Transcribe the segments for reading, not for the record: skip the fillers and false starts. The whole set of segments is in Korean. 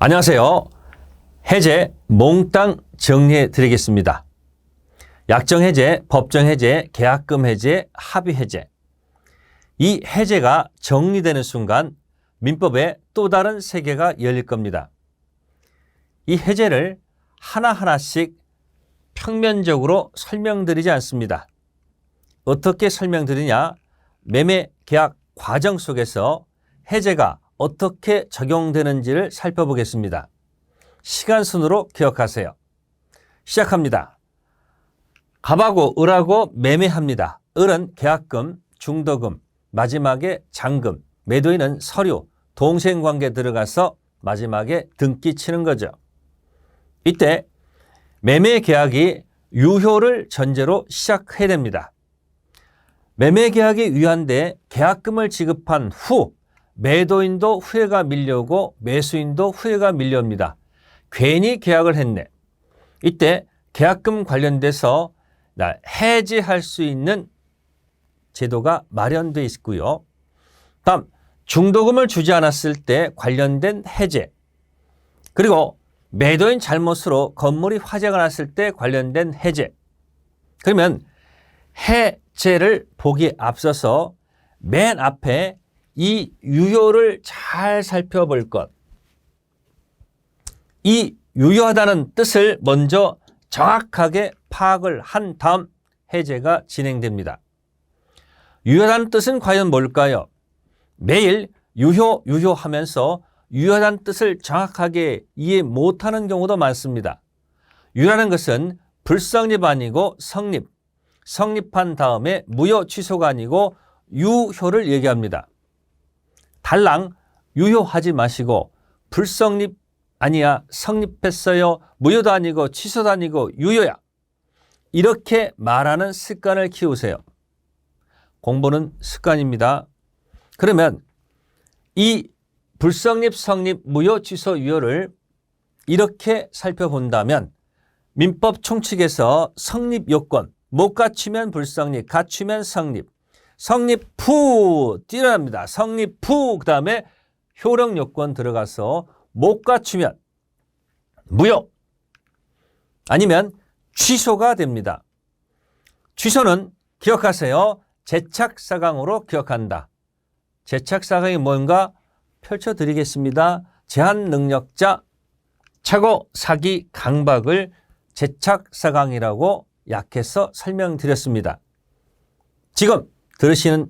안녕하세요. 해제 몽땅 정리해 드리겠습니다. 약정 해제, 법정 해제, 계약금 해제, 합의 해제. 이 해제가 정리되는 순간 민법에 또 다른 세계가 열릴 겁니다. 이 해제를 하나하나씩 평면적으로 설명드리지 않습니다. 어떻게 설명드리냐? 매매 계약 과정 속에서 해제가 어떻게 적용되는지를 살펴보겠습니다. 시간 순으로 기억하세요. 시작합니다. 갑하고 을하고 매매합니다. 을은 계약금, 중도금, 마지막에 잔금, 매도인은 서류, 동생관계 들어가서 마지막에 등기 치는 거죠. 이때 매매 계약이 유효를 전제로 시작해야 됩니다. 매매 계약이 유효한데 계약금을 지급한 후 매도인도 후회가 밀려오고 매수인도 후회가 밀려옵니다. 괜히 계약을 했네. 이때 계약금 관련돼서 해지할 수 있는 제도가 마련되어 있고요. 다음 중도금을 주지 않았을 때 관련된 해제, 그리고 매도인 잘못으로 건물이 화재가 났을 때 관련된 해제. 그러면 해제를 보기에 앞서서 맨 앞에 이 유효를 잘 살펴볼 것. 이 유효하다는 뜻을 먼저 정확하게 파악을 한 다음 해제가 진행됩니다. 유효하다는 뜻은 과연 뭘까요? 매일 유효하면서 유효하다는 뜻을 정확하게 이해 못하는 경우도 많습니다. 유효라는 것은 불성립 아니고 성립, 성립한 다음에 무효 취소가 아니고 유효를 얘기합니다. 달랑 유효하지 마시고 불성립 아니야, 성립했어요, 무효도 아니고 취소도 아니고 유효야, 이렇게 말하는 습관을 키우세요. 공부는 습관입니다. 그러면 이 불성립, 성립, 무효, 취소, 유효를 이렇게 살펴본다면 민법 총칙에서 성립 요건, 못 갖추면 불성립, 갖추면 성립, 성립 후 뛰어납니다. 성립 후, 그 다음에 효력 요건 들어가서 못 갖추면 무효 아니면 취소가 됩니다. 취소는 기억하세요. 제착사강으로 기억한다. 제착사강이 뭔가 펼쳐드리겠습니다. 제한능력자, 착오, 사기, 강박을 제착사강이라고 약해서 설명드렸습니다. 지금 들으시는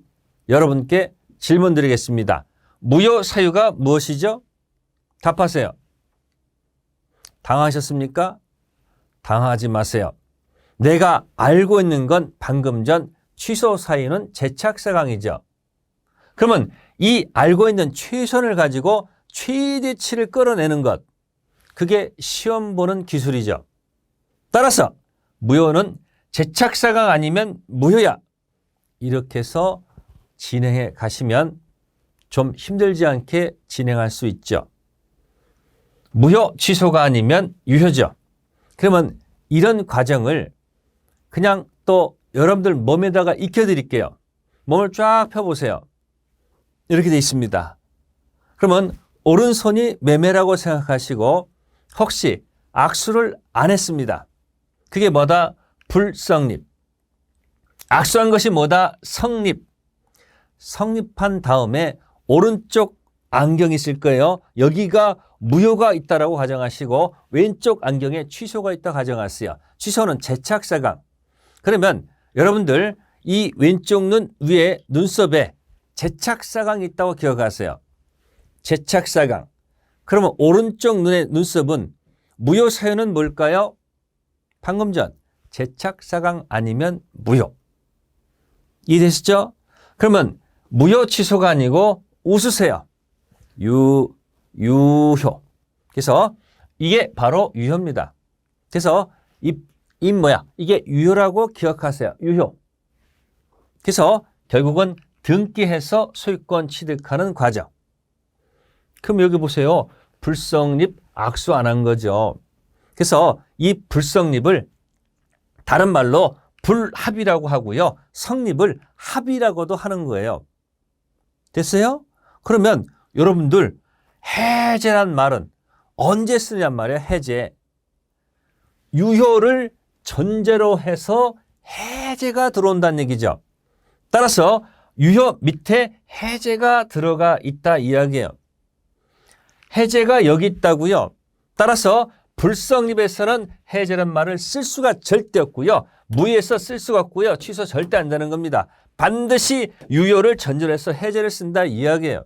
여러분께 질문 드리겠습니다. 무효 사유가 무엇이죠? 답하세요. 당하셨습니까? 당하지 마세요. 내가 알고 있는 건 방금 전 취소 사유는 제착사강이죠. 그러면 이 알고 있는 최선을 가지고 최대치를 끌어내는 것, 그게 시험 보는 기술이죠. 따라서 무효는 제착사강 아니면 무효야. 이렇게 해서 진행해 가시면 좀 힘들지 않게 진행할 수 있죠. 무효 취소가 아니면 유효죠. 그러면 이런 과정을 그냥 또 여러분들 몸에다가 익혀드릴게요. 몸을 쫙 펴보세요. 이렇게 돼 있습니다. 그러면 오른손이 매매라고 생각하시고 혹시 악수를 안 했습니다. 그게 뭐다? 불성립. 악수한 것이 뭐다? 성립. 성립한 다음에 오른쪽 안경이 있을 거예요. 여기가 무효가 있다라고 가정하시고 왼쪽 안경에 취소가 있다 가정하세요. 취소는 제착사강. 그러면 여러분들 이 왼쪽 눈 위에 눈썹에 제착사강이 있다고 기억하세요. 제착사강. 그러면 오른쪽 눈의 눈썹은 무효 사유는 뭘까요? 방금 전 제착사강 아니면 무효. 이해되시죠? 그러면 무효 취소가 아니고 웃으세요. 유효. 그래서 이게 바로 유효입니다. 그래서 이게 유효라고 기억하세요. 유효. 그래서 결국은 등기해서 소유권 취득하는 과정. 그럼 여기 보세요. 불성립, 악수 안 한 거죠. 그래서 이 불성립을 다른 말로 불합의라고 하고요. 성립을 합의라고도 하는 거예요. 됐어요? 그러면 여러분들 해제란 말은 언제 쓰냔 말이야. 해제. 유효를 전제로 해서 해제가 들어온다는 얘기죠. 따라서 유효 밑에 해제가 들어가 있다 이야기예요. 해제가 여기 있다고요. 따라서 불성립에서는 해제란 말을 쓸 수가 절대 없고요. 무의에서 쓸 수가 없고요. 취소 절대 안 되는 겁니다. 반드시 유효를 전제로 해서 해제를 쓴다 이야기예요.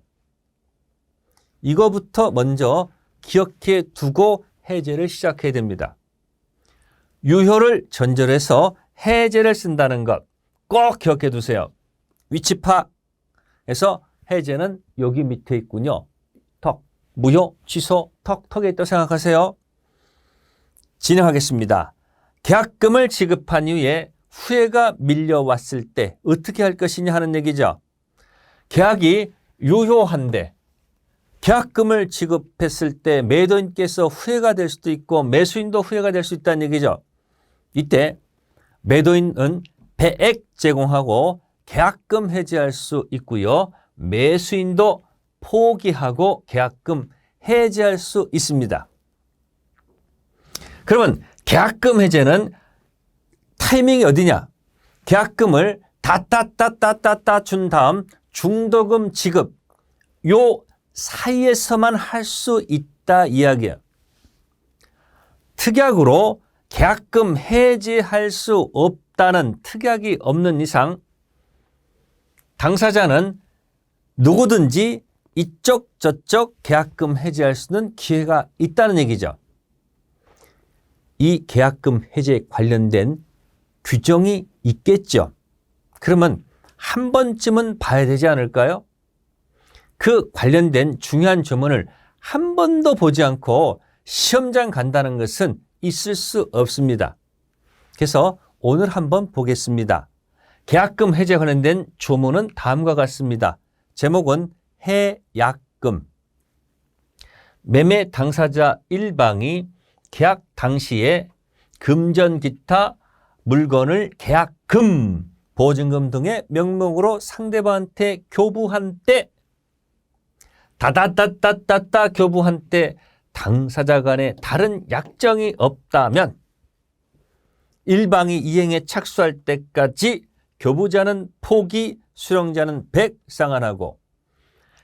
이거부터 먼저 기억해 두고 해제를 시작해야 됩니다. 유효를 전제로 해서 해제를 쓴다는 것 꼭 기억해 두세요. 위치파에서 해제는 여기 밑에 있군요. 턱, 무효, 취소, 턱에 있다고 생각하세요. 진행하겠습니다. 계약금을 지급한 이후에 후회가 밀려왔을 때 어떻게 할 것이냐 하는 얘기죠. 계약이 유효한데 계약금을 지급했을 때 매도인께서 후회가 될 수도 있고 매수인도 후회가 될 수 있다는 얘기죠. 이때 매도인은 배액 제공하고 계약금 해지할 수 있고요. 매수인도 포기하고 계약금 해지할 수 있습니다. 그러면 계약금 해제는 타이밍이 어디냐? 계약금을 따따따따따따 준 다음 중도금 지급 요 사이에서만 할 수 있다 이야기예요. 특약으로 계약금 해지할 수 없다는 특약이 없는 이상 당사자는 누구든지 이쪽 저쪽 계약금 해지할 수는 기회가 있다는 얘기죠. 이 계약금 해제에 관련된 규정이 있겠죠. 그러면 한 번쯤은 봐야 되지 않을까요? 그 관련된 중요한 조문을 한 번도 보지 않고 시험장 간다는 것은 있을 수 없습니다. 그래서 오늘 한번 보겠습니다. 계약금 해제 관련된 조문은 다음과 같습니다. 제목은 해약금. 매매 당사자 1방이 계약 당시에 금전 기타 물건을 계약금, 보증금 등의 명목으로 상대방한테 교부한 때 다다다다다다 교부한 때 당사자 간에 다른 약정이 없다면 1방이 이행에 착수할 때까지 교부자는 포기, 수령자는 100 상환하고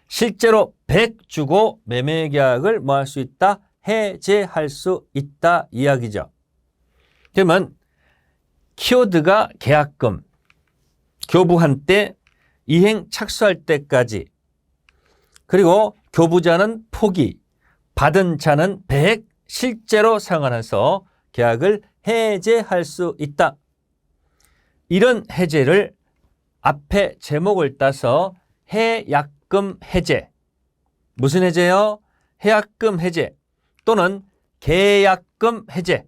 실제로 100 주고 매매계약을 뭐 할 수 있다? 해제할 수 있다 이야기죠. 그러면 키워드가 계약금, 교부한 때, 이행 착수할 때까지 그리고 교부자는 포기, 받은 자는 100 실제로 상환해서 계약을 해제할 수 있다. 이런 해제를 앞에 제목을 따서 해약금 해제, 무슨 해제요? 해약금 해제 또는 계약금 해제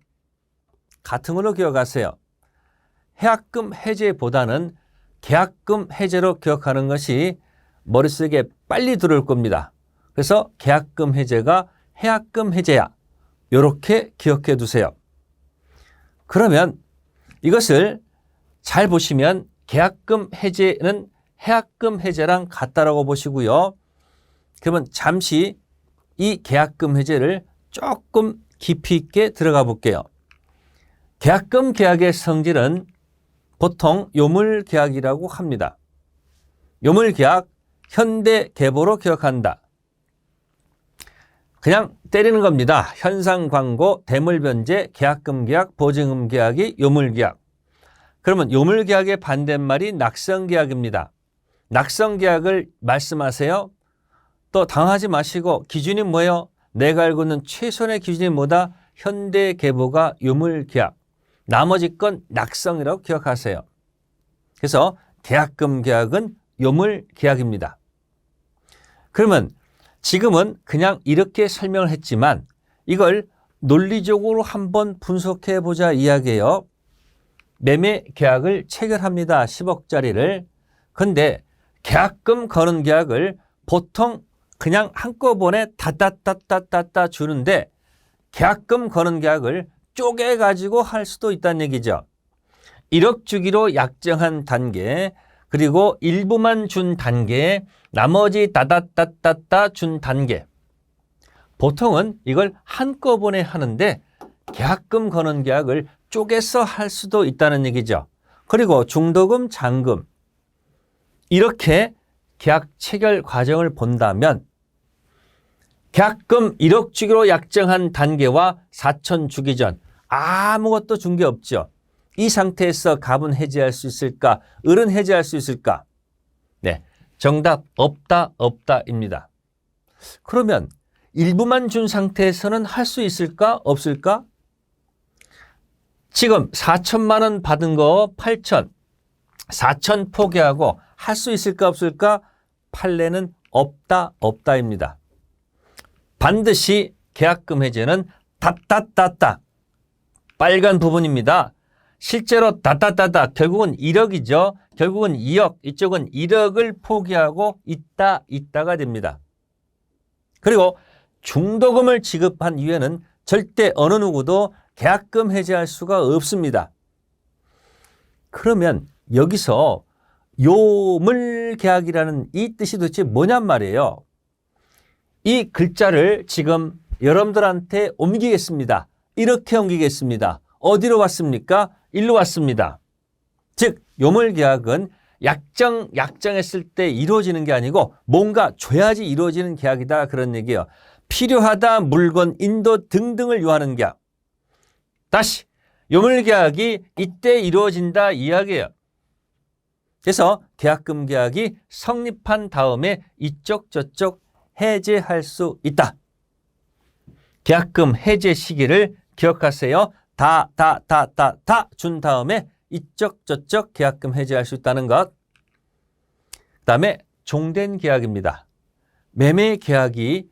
같은 걸로 기억하세요. 해약금 해제보다는 계약금 해제로 기억하는 것이 머릿속에 빨리 들어올 겁니다. 그래서 계약금 해제가 해약금 해제야. 이렇게 기억해 두세요. 그러면 이것을 잘 보시면 계약금 해제는 해약금 해제랑 같다라고 보시고요. 그러면 잠시 이 계약금 해제를 조금 깊이 있게 들어가 볼게요. 계약금 계약의 성질은 보통 요물계약이라고 합니다. 요물계약, 현대계보로 기억한다. 그냥 때리는 겁니다. 현상광고, 대물변제, 계약금 계약, 보증금 계약이 요물계약. 그러면 요물계약의 반대말이 낙성계약입니다. 낙성계약을 말씀하세요. 또 당하지 마시고 기준이 뭐예요? 내가 알고 있는 최선의 기준이 뭐다? 현대계보가 요물계약. 나머지 건 낙성이라고 기억하세요. 그래서 계약금 계약은 요물계약입니다. 그러면 지금은 그냥 이렇게 설명을 했지만 이걸 논리적으로 한번 분석해 보자 이야기예요. 매매 계약을 체결합니다. 10억짜리를. 근데 계약금 거는 계약을 보통 그냥 한꺼번에 다다다다다다 주는데 계약금 거는 계약을 쪼개가지고 할 수도 있다는 얘기죠. 1억 주기로 약정한 단계, 그리고 일부만 준 단계, 나머지 다다다다다 준 단계. 보통은 이걸 한꺼번에 하는데 계약금 거는 계약을 쪼개서 할 수도 있다는 얘기죠. 그리고 중도금, 잔금 이렇게 계약 체결 과정을 본다면 계약금 1억 주기로 약정한 단계와 4천 주기 전 아무것도 준 게 없죠. 이 상태에서 갑은 해지할 수 있을까? 을은 해지할 수 있을까? 네, 정답 없다입니다. 그러면 일부만 준 상태에서는 할 수 있을까? 없을까? 지금 4천만 원 받은 거 8천, 4천 포기하고 할 수 있을까? 없을까? 판례는 없다입니다. 반드시 계약금 해제는 따따따따 빨간 부분입니다. 실제로 따따따따 결국은 1억이죠. 결국은 2억, 이쪽은 1억을 포기하고 있다가 됩니다. 그리고 중도금을 지급한 이후에는 절대 어느 누구도 계약금 해제할 수가 없습니다. 그러면 여기서 요물계약이라는 이 뜻이 도대체 뭐냔 말이에요. 이 글자를 지금 여러분들한테 옮기겠습니다. 이렇게 옮기겠습니다. 어디로 왔습니까? 일로 왔습니다. 즉 요물계약은 약정했을 때 이루어지는 게 아니고 뭔가 줘야지 이루어지는 계약이다 그런 얘기예요. 필요하다, 물건, 인도 등등을 요하는 계약. 다시 요물계약이 이때 이루어진다 이야기예요. 그래서 계약금 계약이 성립한 다음에 이쪽 저쪽 해제할 수 있다. 계약금 해제 시기를 기억하세요. 다 준 다음에 이쪽 저쪽 계약금 해제할 수 있다는 것. 그 다음에 종된 계약입니다. 매매 계약이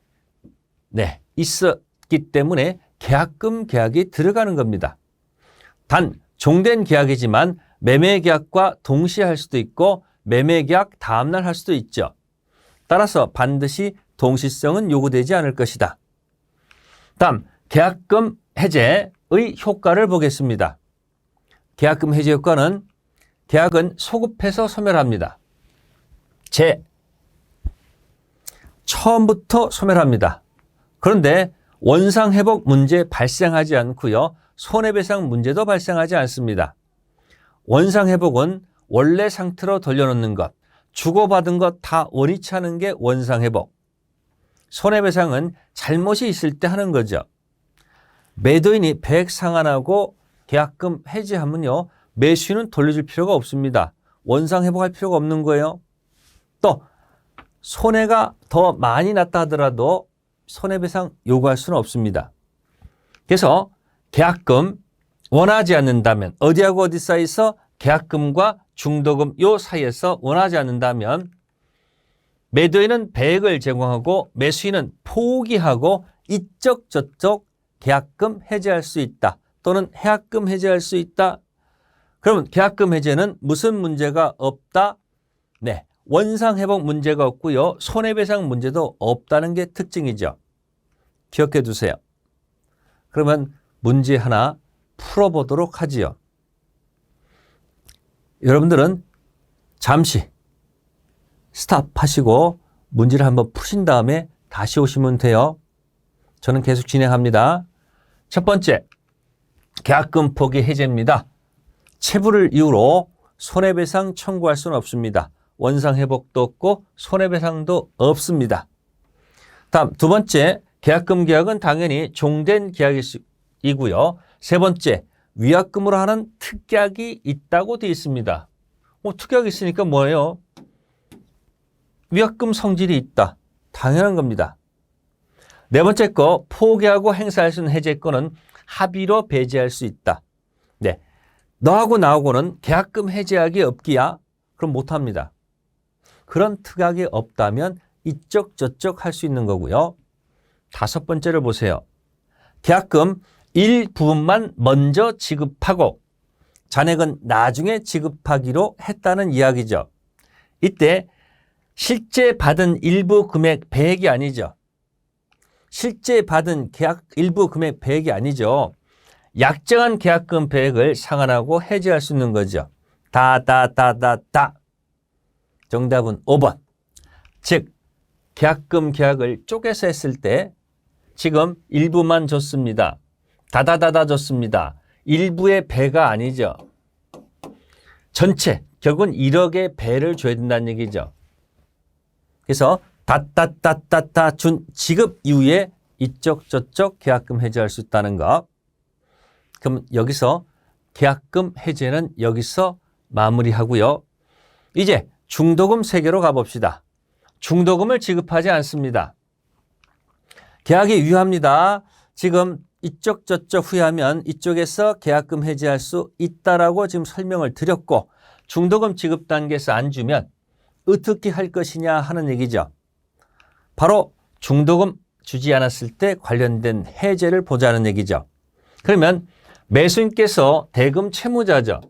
있었기 때문에 계약금 계약이 들어가는 겁니다. 단 종된 계약이지만 매매 계약과 동시에 할 수도 있고 매매 계약 다음날 할 수도 있죠. 따라서 반드시 동시성은 요구되지 않을 것이다. 다음 계약금 해제의 효과를 보겠습니다. 계약금 해제 효과는 계약은 소급해서 소멸합니다. 처음부터 소멸합니다. 그런데 원상회복 문제 발생하지 않고요. 손해배상 문제도 발생하지 않습니다. 원상회복은 원래 상태로 돌려놓는 것, 주고받은 것 다 원위치 하는 게 원상회복. 손해배상은 잘못이 있을 때 하는 거죠. 매도인이 배액 상환하고 계약금 해지하면요. 매수인은 돌려줄 필요가 없습니다. 원상회복할 필요가 없는 거예요. 또 손해가 더 많이 났다 하더라도 손해배상 요구할 수는 없습니다. 그래서 계약금 원하지 않는다면 어디하고 어디 사이에서 계약금과 중도금 요 사이에서 원하지 않는다면 매도인은 배액을 제공하고 매수인은 포기하고 이쪽 저쪽 계약금 해제할 수 있다. 또는 해약금 해제할 수 있다. 그러면 계약금 해제는 무슨 문제가 없다? 네, 원상회복 문제가 없고요. 손해배상 문제도 없다는 게 특징이죠. 기억해 두세요. 그러면 문제 하나 풀어보도록 하지요. 여러분들은 잠시 스탑하시고 문제를 한번 푸신 다음에 다시 오시면 돼요. 저는 계속 진행합니다. 첫 번째, 계약금 포기 해제입니다. 체불을 이유로 손해배상 청구할 수는 없습니다. 원상회복도 없고 손해배상도 없습니다. 다음 두 번째, 계약금 계약은 당연히 종된 계약이고요. 세 번째, 위약금으로 하는 특약이 있다고 되어 있습니다. 특약이 있으니까 뭐예요? 위약금 성질이 있다. 당연한 겁니다. 네 번째 거, 포기하고 행사할 수 있는 해제권은 합의로 배제할 수 있다. 네, 너하고 나하고는 계약금 해제하기 없기야? 그럼 못합니다. 그런 특약이 없다면 이쪽 저쪽 할 수 있는 거고요. 다섯 번째를 보세요. 계약금 일부분만 먼저 지급하고 잔액은 나중에 지급하기로 했다는 이야기죠. 이때 실제 받은 일부 금액 배액이 아니죠. 실제 받은 계약 일부 금액 배액이 아니죠. 약정한 계약금 배액을 상환하고 해지할 수 있는 거죠. 다. 정답은 5번. 즉 계약금 계약을 쪼개서 했을 때 지금 일부만 줬습니다. 다다다다 줬습니다. 일부의 배가 아니죠. 전체, 결국은 1억의 배를 줘야 된다는 얘기죠. 그래서 다다다다다 준 지급 이후에 이쪽 저쪽 계약금 해지할 수 있다는 거. 그럼 여기서 계약금 해제는 여기서 마무리하고요. 이제 중도금 세계로 가봅시다. 중도금을 지급하지 않습니다. 계약이 유효합니다. 지금 이쪽 저쪽 후회하면 이쪽에서 계약금 해지할 수 있다라고 지금 설명을 드렸고, 중도금 지급 단계에서 안 주면 어떻게 할 것이냐 하는 얘기죠. 바로 중도금 주지 않았을 때 관련된 해제를 보자는 얘기죠. 그러면 매수인께서 대금 채무자죠.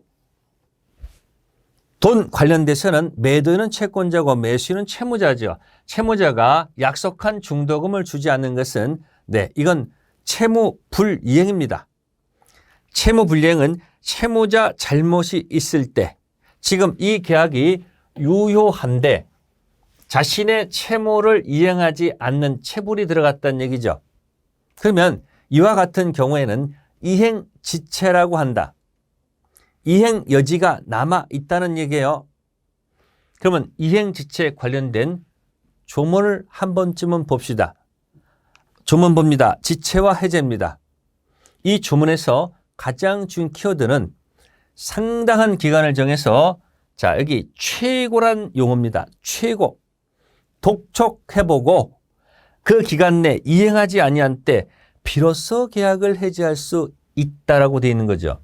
돈 관련돼서는 매도인은 채권자고 매수인은 채무자죠. 채무자가 약속한 중도금을 주지 않는 것은 이건 채무 불이행입니다. 채무 불이행은 채무자 잘못이 있을 때, 지금 이 계약이 유효한데 자신의 채무를 이행하지 않는 체불이 들어갔다는 얘기죠. 그러면 이와 같은 경우에는 이행지체라고 한다. 이행 여지가 남아 있다는 얘기예요. 그러면 이행지체에 관련된 조문을 한 번쯤은 봅시다. 조문 봅니다. 지체와 해제입니다. 이 조문에서 가장 중요한 키워드는 상당한 기간을 정해서, 자, 여기 최고란 용어입니다. 최고. 독촉해보고 그 기간 내 이행하지 아니한 때 비로소 계약을 해지할 수 있다라고 되어 있는 거죠.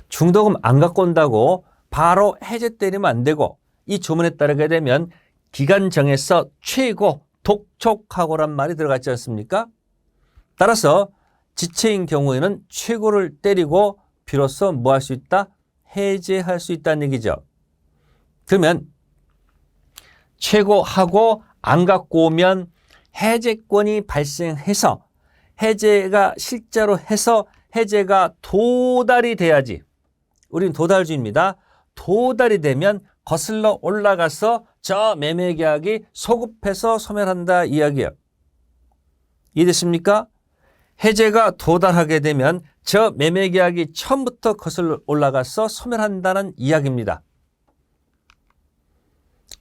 중도금 안 갖고 온다고 바로 해제 때리면 안 되고, 이 조문에 따르게 되면 기간 정해서 최고 독촉하고란 말이 들어갔지 않습니까? 따라서 지체인 경우에는 최고를 때리고 비로소 뭐 할 수 있다? 해제할 수 있다는 얘기죠. 그러면 최고하고 안 갖고 오면 해제권이 발생해서 해제가 실제로 해서 해제가 도달이 돼야지. 우리는 도달주의입니다. 도달이 되면 거슬러 올라가서 저 매매계약이 소급해서 소멸한다 이야기예요. 이해됐습니까? 해제가 도달하게 되면 저 매매계약이 처음부터 거슬러 올라가서 소멸한다는 이야기입니다.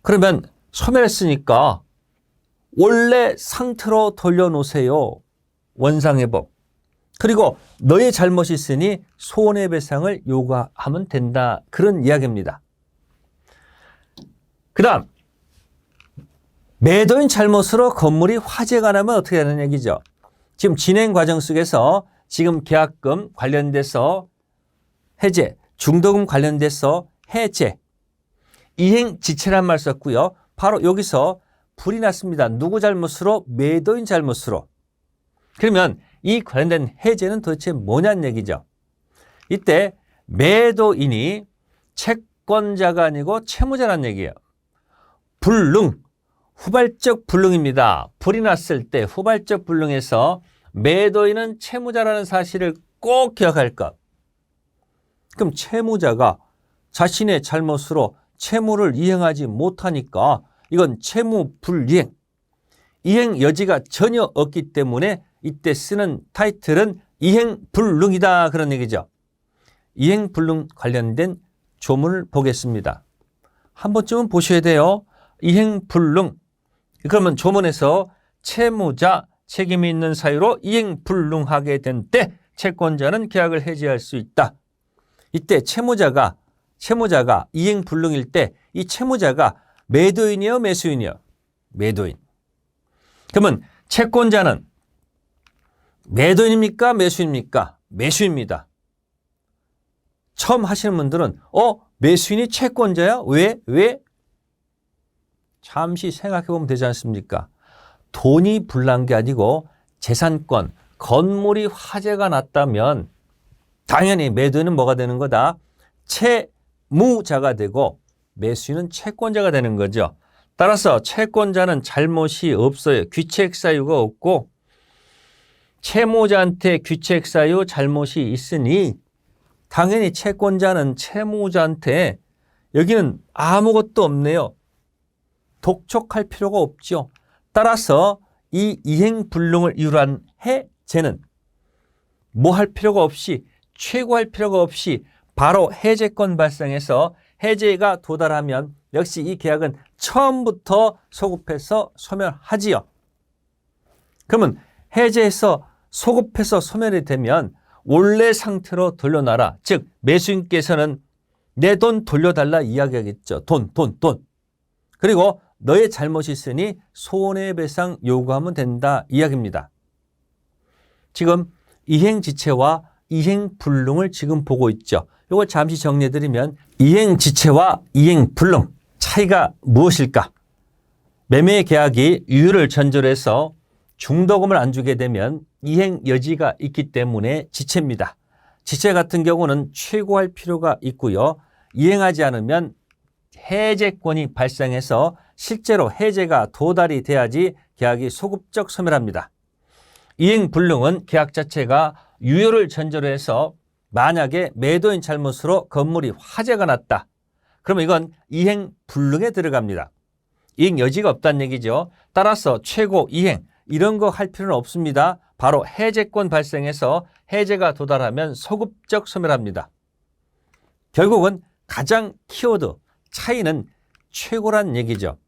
그러면 소멸했으니까 원래 상태로 돌려놓으세요. 원상회복. 그리고 너의 잘못이 있으니 손해배상을 요구하면 된다. 그런 이야기입니다. 그 다음, 매도인 잘못으로 건물이 화재가 나면 어떻게 하는 얘기죠? 지금 진행 과정 속에서 지금 계약금 관련돼서 해제, 중도금 관련돼서 해제, 이행지체란 말 썼고요. 바로 여기서 불이 났습니다. 누구 잘못으로? 매도인 잘못으로. 그러면 이 관련된 해제는 도대체 뭐냐는 얘기죠. 이때 매도인이 채권자가 아니고 채무자라는 얘기예요. 불능, 후발적 불능입니다. 불이 났을 때 후발적 불능에서 매도인은 채무자라는 사실을 꼭 기억할 것. 그럼 채무자가 자신의 잘못으로 채무를 이행하지 못하니까 이건 채무 불이행, 이행 여지가 전혀 없기 때문에 이때 쓰는 타이틀은 이행불능이다 그런 얘기죠. 이행불능 관련된 조문을 보겠습니다. 한 번쯤은 보셔야 돼요. 이행불능. 그러면 조문에서 채무자 책임이 있는 사유로 이행불능하게 된 때 채권자는 계약을 해지할 수 있다. 이때 채무자가 이행불능일 때 이 채무자가 매도인이요 매수인이요? 매도인. 그러면 채권자는 매도인입니까 매수인입니까? 매수입니다. 처음 하시는 분들은 매수인이 채권자야? 왜? 잠시 생각해 보면 되지 않습니까? 돈이 불난 게 아니고 재산권, 건물이 화재가 났다면 당연히 매도인은 뭐가 되는 거다? 채무자가 되고 매수인은 채권자가 되는 거죠. 따라서 채권자는 잘못이 없어요. 귀책 사유가 없고 채무자한테 귀책 사유 잘못이 있으니 당연히 채권자는 채무자한테 여기는 아무것도 없네요. 독촉할 필요가 없죠. 따라서 이 이행불능을 이유로 한 해제는 뭐 할 필요가 없이, 최고할 필요가 없이 바로 해제권 발생해서 해제가 도달하면 역시 이 계약은 처음부터 소급해서 소멸하지요. 그러면 해제해서 소급해서 소멸이 되면 원래 상태로 돌려놔라. 즉 매수인께서는 내 돈 돌려달라 이야기하겠죠. 돈. 그리고 너의 잘못이 있으니 손해배상 요구하면 된다 이야기입니다. 지금 이행지체와 이행불능을 지금 보고 있죠. 이걸 잠시 정리해드리면 이행지체와 이행불능 차이가 무엇일까? 매매 계약이 유효를 전제로 해서 중도금을 안 주게 되면 이행 여지가 있기 때문에 지체입니다. 지체 같은 경우는 최고할 필요가 있고요. 이행하지 않으면 해제권이 발생해서 실제로 해제가 도달이 돼야지 계약이 소급적 소멸합니다. 이행불능은 계약 자체가 유효를 전제로 해서 만약에 매도인 잘못으로 건물이 화재가 났다. 그러면 이건 이행불능에 들어갑니다. 이행 여지가 없다는 얘기죠. 따라서 최고 이행 이런 거 할 필요는 없습니다. 바로 해제권 발생해서 해제가 도달하면 소급적 소멸합니다. 결국은 가장 키워드 차이는 최고란 얘기죠.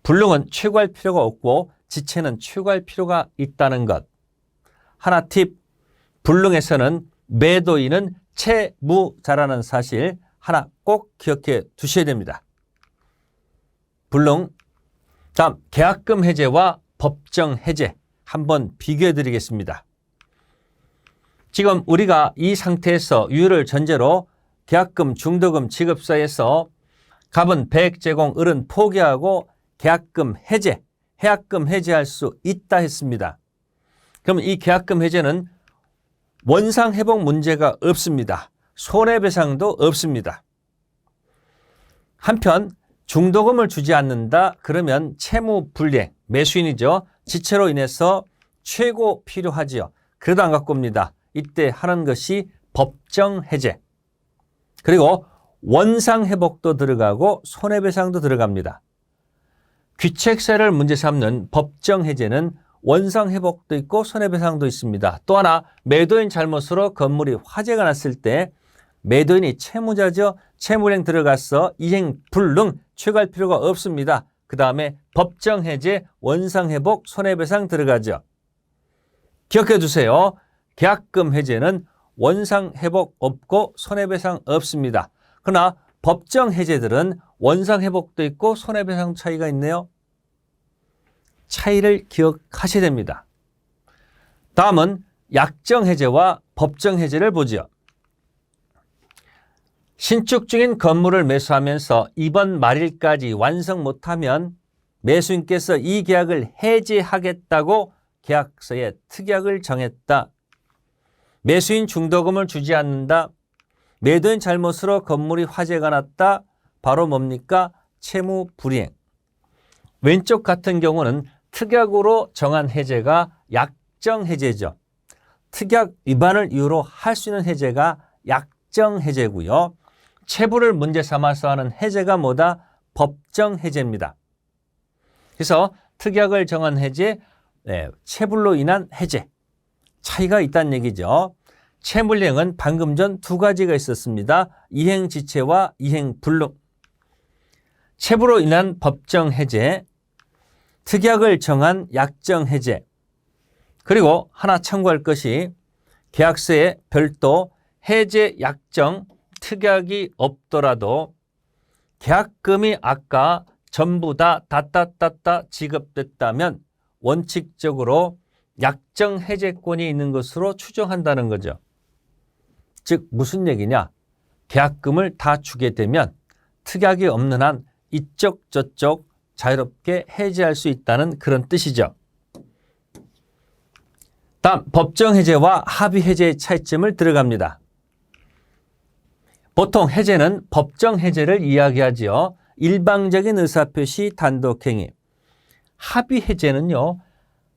불능은 최고할 필요가 없고 지체는 최고할 필요가 있다는 것. 하나 팁, 불능에서는 매도인은 채무자라는 사실 하나 꼭 기억해 두셔야 됩니다. 불능, 다음 계약금 해제와 법정 해제 한번 비교해 드리겠습니다. 지금 우리가 이 상태에서 유효를 전제로 계약금, 중도금 지급사에서 갑은 100 제공, 을은 포기하고 계약금 해제, 해약금 해제할 수 있다 했습니다. 그러면 이 계약금 해제는 원상 회복 문제가 없습니다. 손해배상도 없습니다. 한편 중도금을 주지 않는다 그러면 채무불이행, 매수인이죠. 지체로 인해서 최고 필요하지요. 그래도 안 갖고 옵니다. 이때 하는 것이 법정 해제. 그리고 원상 회복도 들어가고 손해배상도 들어갑니다. 귀책세를 문제 삼는 법정 해제는 원상 회복도 있고 손해배상도 있습니다. 또 하나 매도인 잘못으로 건물이 화재가 났을 때 매도인이 채무자죠. 채무불이행 들어가서 이행불능 취할 필요가 없습니다. 그 다음에 법정 해제, 원상 회복, 손해배상 들어가죠. 기억해 두세요. 계약금 해제는 원상 회복 없고 손해배상 없습니다. 그러나 법정 해제들은 원상 회복도 있고 손해배상 차이가 있네요. 차이를 기억하셔야 됩니다. 다음은 약정 해제와 법정 해제를 보죠. 신축 중인 건물을 매수하면서 이번 말일까지 완성 못하면 매수인께서 이 계약을 해지하겠다고 계약서에 특약을 정했다. 매수인 중도금을 주지 않는다. 매도인 잘못으로 건물이 화재가 났다. 바로 뭡니까? 채무불이행. 왼쪽 같은 경우는 특약으로 정한 해제가 약정 해제죠. 특약 위반을 이유로 할 수 있는 해제가 약정 해제고요. 채부를 문제 삼아서 하는 해제가 뭐다? 법정 해제입니다. 그래서 특약을 정한 해제, 채불로 인한 해제. 차이가 있다는 얘기죠. 채무불이행은 방금 전 두 가지가 있었습니다. 이행지체와 이행불능. 채부로 인한 법정 해제, 특약을 정한 약정 해제. 그리고 하나 참고할 것이 계약서에 별도 해제 약정 특약이 없더라도 계약금이 아까 전부 다 지급됐다면 원칙적으로 약정 해제권이 있는 것으로 추정한다는 거죠. 즉 무슨 얘기냐? 계약금을 다 주게 되면 특약이 없는 한 이쪽 저쪽 자유롭게 해제할 수 있다는 그런 뜻이죠. 다음 법정 해제와 합의 해제의 차이점을 들어갑니다. 보통 해제는 법정 해제를 이야기하지요. 일방적인 의사표시 단독행위. 합의 해제는요.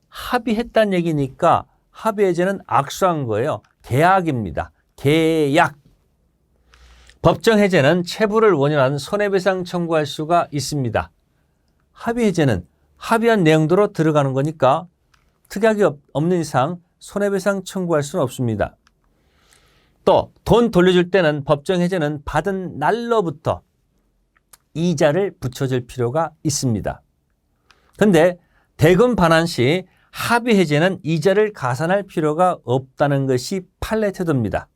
합의했다는 얘기니까 합의 해제는 악수한 거예요. 계약입니다. 계약. 법정 해제는 채부를 원인한 손해배상 청구할 수가 있습니다. 합의 해제는 합의한 내용대로 들어가는 거니까 특약이 없는 이상 손해배상 청구할 수는 없습니다. 또 돈 돌려줄 때는 법정 해제는 받은 날로부터 이자를 붙여줄 필요가 있습니다. 그런데 대금 반환 시 합의 해제는 이자를 가산할 필요가 없다는 것이 판례 태도입니다.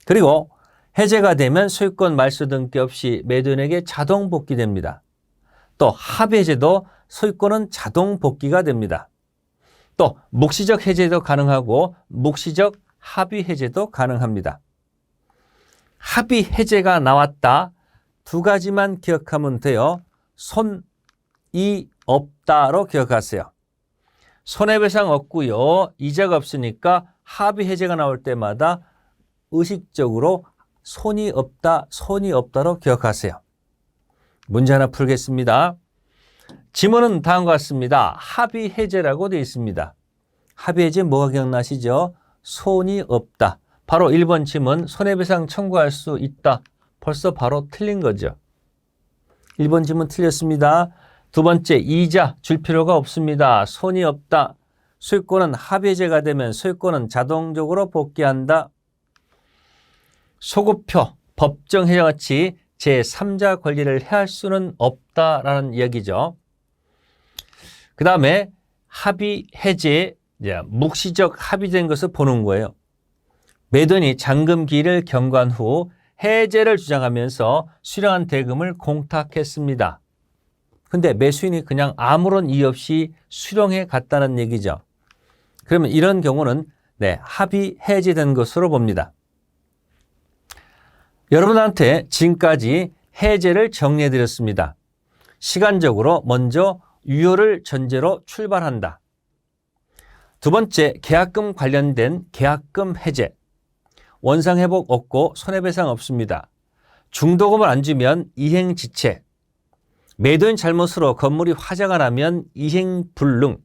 그리고 해제가 되면 소유권 말소 등기 없이 매도인에게 자동 복귀됩니다. 또 합의 해제도 소유권은 자동 복귀가 됩니다. 또 묵시적 해제도 가능하고 묵시적 합의 해제도 가능합니다. 합의 해제가 나왔다. 두 가지만 기억하면 돼요. 손이 없다로 기억하세요. 손해배상 없고요. 이자가 없으니까 합의 해제가 나올 때마다 의식적으로 손이 없다, 손이 없다로 기억하세요. 문제 하나 풀겠습니다. 지문은 다음과 같습니다. 합의 해제라고 되어 있습니다. 합의 해제 뭐가 기억나시죠? 손이 없다. 바로 1번 지문 손해배상 청구할 수 있다. 벌써 바로 틀린 거죠. 1번 지문 틀렸습니다. 두 번째, 이자 줄 필요가 없습니다. 손이 없다. 소유권은 합의 해제가 되면 소유권은 자동적으로 복귀한다. 소급표, 법정 해제와 같이 제3자 권리를 해할 수는 없다라는 이야기죠. 그 다음에 합의 해제, 묵시적 합의된 것을 보는 거예요. 매도인이 잔금기일을 경과한 후 해제를 주장하면서 수령한 대금을 공탁했습니다. 근데 매수인이 그냥 아무런 이유 없이 수령해 갔다는 얘기죠. 그러면 이런 경우는 합의 해제된 것으로 봅니다. 여러분한테 지금까지 해제를 정리해 드렸습니다. 시간적으로 먼저 유효를 전제로 출발한다. 두 번째, 계약금 관련된 계약금 해제. 원상회복 없고 손해배상 없습니다. 중도금을 안 주면 이행지체. 매도인 잘못으로 건물이 화재가 나면 이행불능.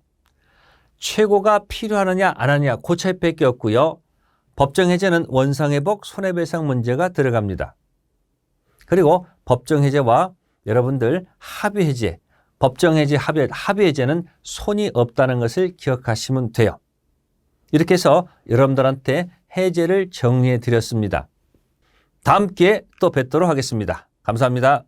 최고가 필요하느냐 안 하느냐 그 차이밖에 없고요. 법정해제는 원상회복 손해배상 문제가 들어갑니다. 그리고 법정해제와 여러분들 합의해제, 법정해제, 합의해제는 손이 없다는 것을 기억하시면 돼요. 이렇게 해서 여러분들한테 해제를 정리해 드렸습니다. 다음 기회에 또 뵙도록 하겠습니다. 감사합니다.